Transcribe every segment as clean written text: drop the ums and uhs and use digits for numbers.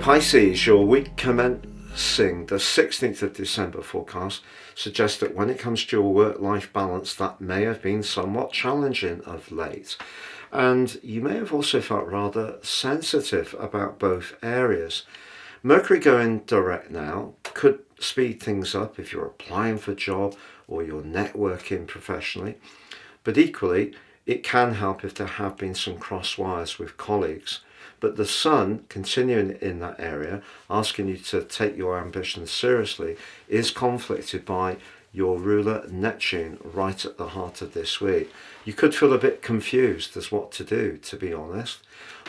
Pisces, your week commencing the 16th of December forecast suggests that when it comes to your work-life balance, that may have been somewhat challenging of late. And you may have also felt rather sensitive about both areas. Mercury going direct now could speed things up if you're applying for a job or you're networking professionally. But equally, it can help if there have been some cross wires with colleagues. But the Sun, continuing in that area, asking you to take your ambitions seriously, is conflicted by your ruler Neptune right at the heart of this week. You could feel a bit confused as what to do, to be honest.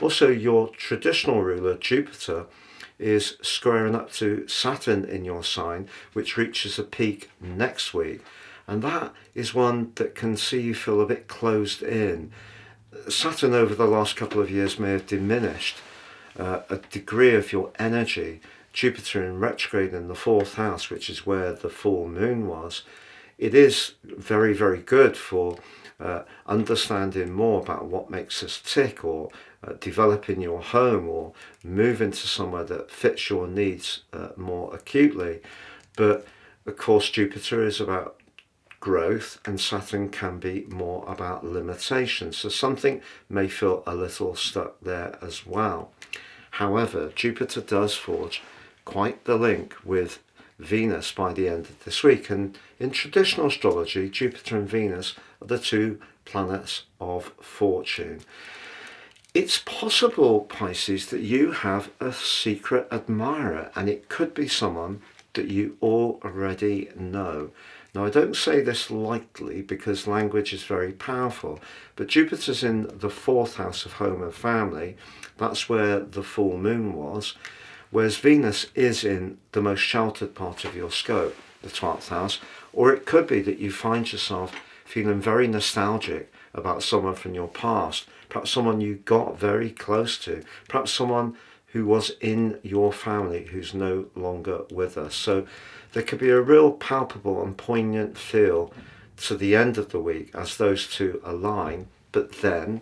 Also, your traditional ruler Jupiter is squaring up to Saturn in your sign, which reaches a peak next week. And that is one that can see you feel a bit closed in. Saturn over the last couple of years may have diminished a degree of your energy. Jupiter in retrograde in the fourth house, which is where the full moon was. It is very, very good for understanding more about what makes us tick, or developing your home, or moving to somewhere that fits your needs more acutely. But of course, Jupiter is about growth and Saturn can be more about limitation. So something may feel a little stuck there as well. However, Jupiter does forge quite the link with Venus by the end of this week. And in traditional astrology, Jupiter and Venus are the two planets of fortune. It's possible, Pisces, that you have a secret admirer, and it could be someone that you already know. Now, I don't say this lightly because language is very powerful, but Jupiter's in the fourth house of home and family. That's where the full moon was, whereas Venus is in the most sheltered part of your scope, the 12th house. Or it could be that you find yourself feeling very nostalgic about someone from your past, perhaps someone you got very close to, perhaps someone who was in your family who's no longer with us. So there could be a real palpable and poignant feel to the end of the week as those two align. But then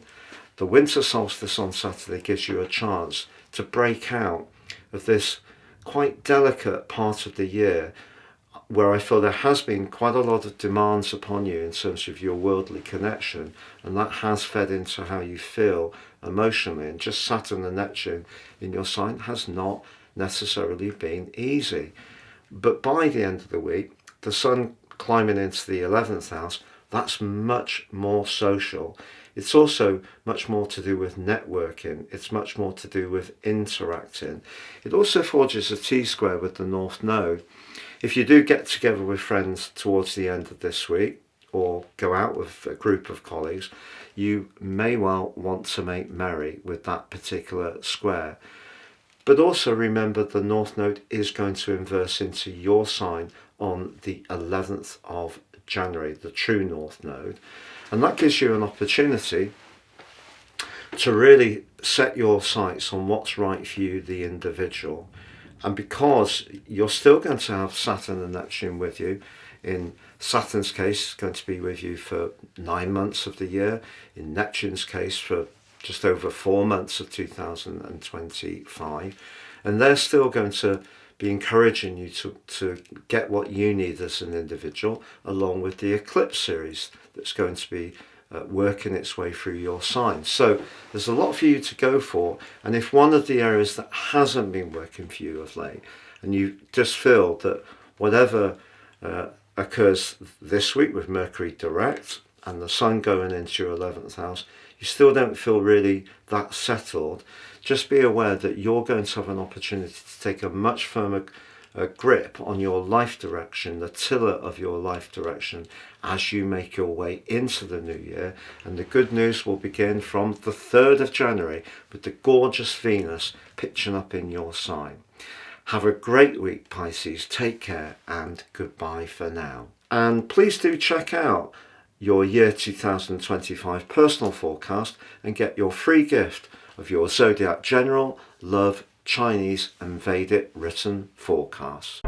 the winter solstice on Saturday gives you a chance to break out of this quite delicate part of the year where I feel there has been quite a lot of demands upon you in terms of your worldly connection, and that has fed into how you feel emotionally. And just Saturn and Neptune in your sign has not necessarily been easy. But by the end of the week, the Sun climbing into the 11th house, that's much more social. It's also much more to do with networking. It's much more to do with interacting. It also forges a T-square with the North Node. If you do get together with friends towards the end of this week, or go out with a group of colleagues, you may well want to make merry with that particular square. But also remember, the North Node is going to inverse into your sign on the 11th of January, the true North Node. And that gives you an opportunity to really set your sights on what's right for you, the individual. And because you're still going to have Saturn and Neptune with you, in Saturn's case, it's going to be with you for 9 months of the year. In Neptune's case, for just over 4 months of 2025. And they're still going to be encouraging you to get what you need as an individual, along with the eclipse series that's going to be working its way through your sign. So there's a lot for you to go for. And if one of the areas that hasn't been working for you of late, and you just feel that whatever occurs this week with Mercury direct and the Sun going into your 11th house, you still don't feel really that settled, just be aware that you're going to have an opportunity to take a much firmer grip on your life direction, the tiller of your life direction, as you make your way into the new year. And the good news will begin from the 3rd of January with the gorgeous Venus pitching up in your sign. Have a great week, Pisces. Take care and goodbye for now. And please do check out your year 2025 personal forecast and get your free gift of your Zodiac General, Love, Chinese and Vedic written forecast.